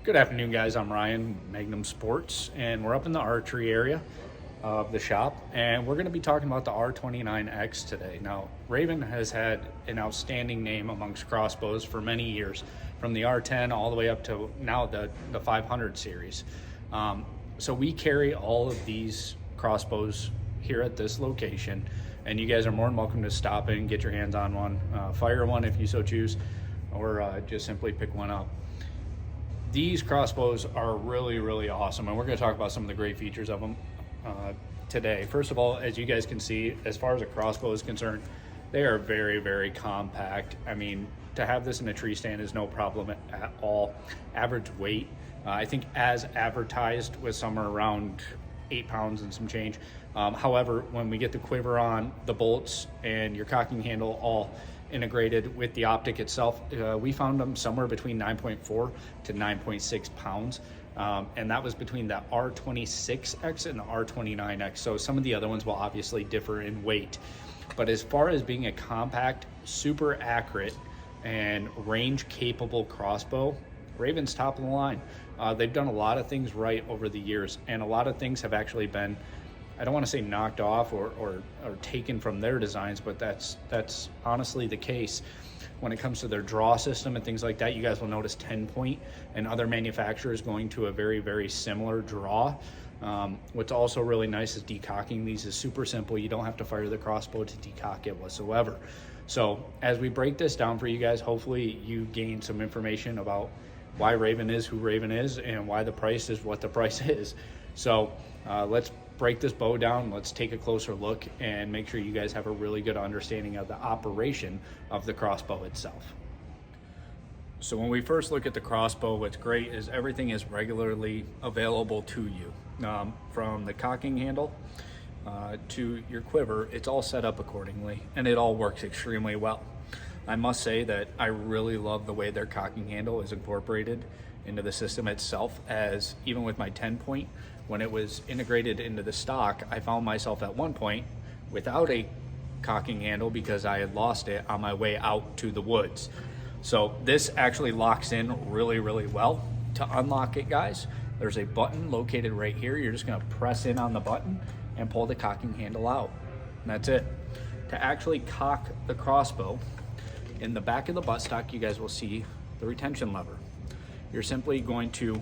Good afternoon, guys. I'm Ryan, Magnum Sports, and we're up in the archery area of the shop, and we're going to be talking about the R29X today. Now, Ravin has had an outstanding name amongst crossbows for many years, from the R10 all the way up to now the 500 series. So we carry all of these crossbows here at this location, and you guys are more than welcome to stop in, get your hands on one, fire one if you so choose, or just simply pick one up. These crossbows are really, really awesome, and we're going to talk about some of the great features of them today. First of all, as you guys can see, as far as a crossbow is concerned, they are very, very compact. I mean, to have this in a tree stand is no problem at all. Average weight, I think as advertised, was somewhere around 8 pounds and some change. However, when we get the quiver on, the bolts, and your cocking handle all integrated with the optic itself, we found them somewhere between 9.4 to 9.6 pounds. And that was between the R26X and the R29X. So some of the other ones will obviously differ in weight. But as far as being a compact, super accurate, and range capable crossbow, Ravin's top of the line. They've done a lot of things right over the years, and a lot of things have actually been, I don't want to say knocked off or taken from their designs, but that's honestly the case. When it comes to their draw system and things like that, you guys will notice 10-point and other manufacturers going to a very, very similar draw. What's also really nice is decocking these is super simple. You don't have to fire the crossbow to decock it whatsoever. So as we break this down for you guys, hopefully you gain some information about why Ravin is who Ravin is and why the price is what the price is. So let's break this bow down. Let's take a closer look and make sure you guys have a really good understanding of the operation of the crossbow itself. So when we first look at the crossbow, what's great is everything is regularly available to you. From the cocking handle to your quiver, it's all set up accordingly, and it all works extremely well. I must say that I really love the way their cocking handle is incorporated into the system itself, as even with my 10-point, when it was integrated into the stock, I found myself at one point without a cocking handle because I had lost it on my way out to the woods. So this actually locks in really, really well. To unlock it, guys, there's a button located right here. You're just gonna press in on the button and pull the cocking handle out. And that's it. To actually cock the crossbow, in the back of the buttstock, you guys will see the retention lever. You're simply going to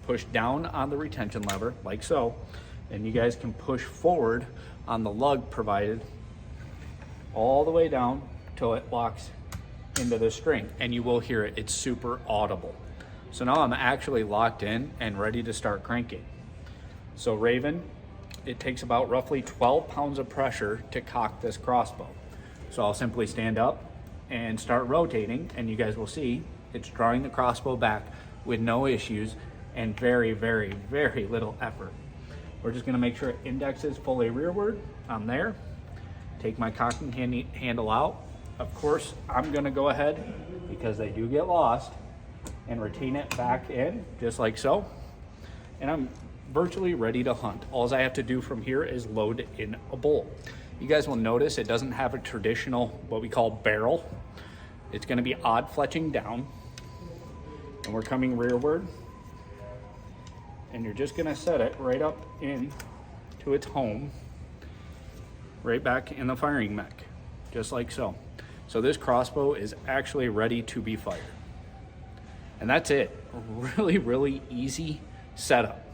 push down on the retention lever like so, and you guys can push forward on the lug provided all the way down till it locks into the string, and you will hear it. It's super audible. So now I'm actually locked in and ready to start cranking. So Ravin, it takes about roughly 12 pounds of pressure to cock this crossbow. So I'll simply stand up and start rotating, and you guys will see it's drawing the crossbow back with no issues and very, very, very little effort. We're just gonna make sure index is fully rearward. I'm there. Take my cocking handle out. Of course, I'm gonna go ahead, because they do get lost, and retain it back in, just like so. And I'm virtually ready to hunt. All I have to do from here is load in a bolt. You guys will notice it doesn't have a traditional, what we call barrel. It's gonna be odd fletching down, and we're coming rearward, and you're just gonna set it right up in to its home, right back in the firing mech, just like so. So this crossbow is actually ready to be fired. And that's it. Really, really easy setup.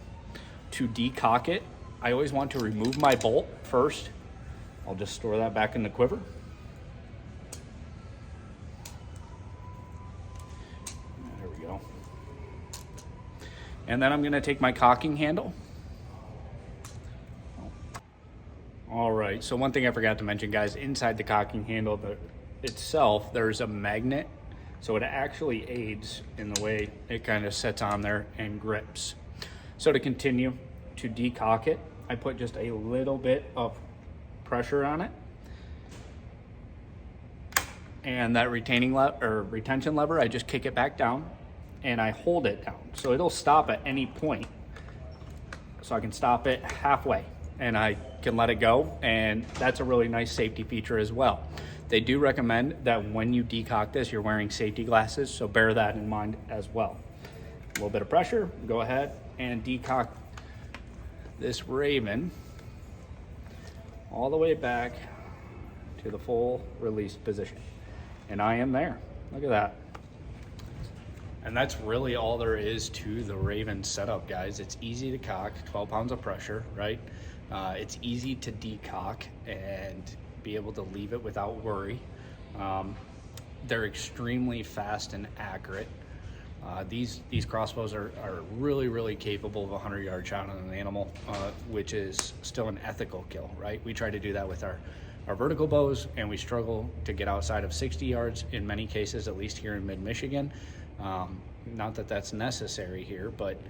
To decock it, I always want to remove my bolt first. I'll just store that back in the quiver. There we go. And then I'm gonna take my cocking handle. All right, so one thing I forgot to mention, guys, inside the cocking handle itself, there's a magnet. So it actually aids in the way it kind of sits on there and grips. So to continue to decock it, I put just a little bit of pressure on it. And that retention lever, I just kick it back down and I hold it down. So it'll stop at any point. So I can stop it halfway and I can let it go. And that's a really nice safety feature as well. They do recommend that when you decock this, you're wearing safety glasses, so bear that in mind as well. little bit of pressure, go ahead and decock this Ravin all the way back to the full release position. And I am there. Look at that. And that's really all there is to the Ravin setup, guys. It's easy to cock, 12 pounds of pressure, right? It's easy to decock and be able to leave it without worry. They're extremely fast and accurate. These crossbows are really capable of a 100-yard shot on an animal, which is still an ethical kill, right? We try to do that with our vertical bows, and we struggle to get outside of 60 yards in many cases, at least here in mid-Michigan. Not that that's necessary here, but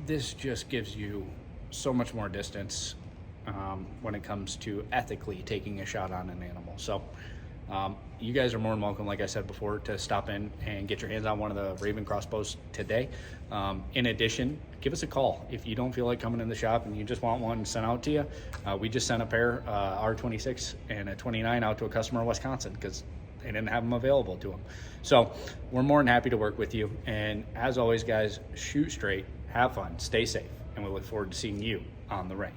this just gives you so much more distance when it comes to ethically taking a shot on an animal. So you guys are more than welcome, like I said before, to stop in and get your hands on one of the Ravin crossbows today. In addition, give us a call if you don't feel like coming in the shop and you just want one sent out to you. We just sent a pair, R26 and a 29, out to a customer in Wisconsin because they didn't have them available to them. So we're more than happy to work with you. And as always, guys, shoot straight, have fun, stay safe, and we look forward to seeing you on the range.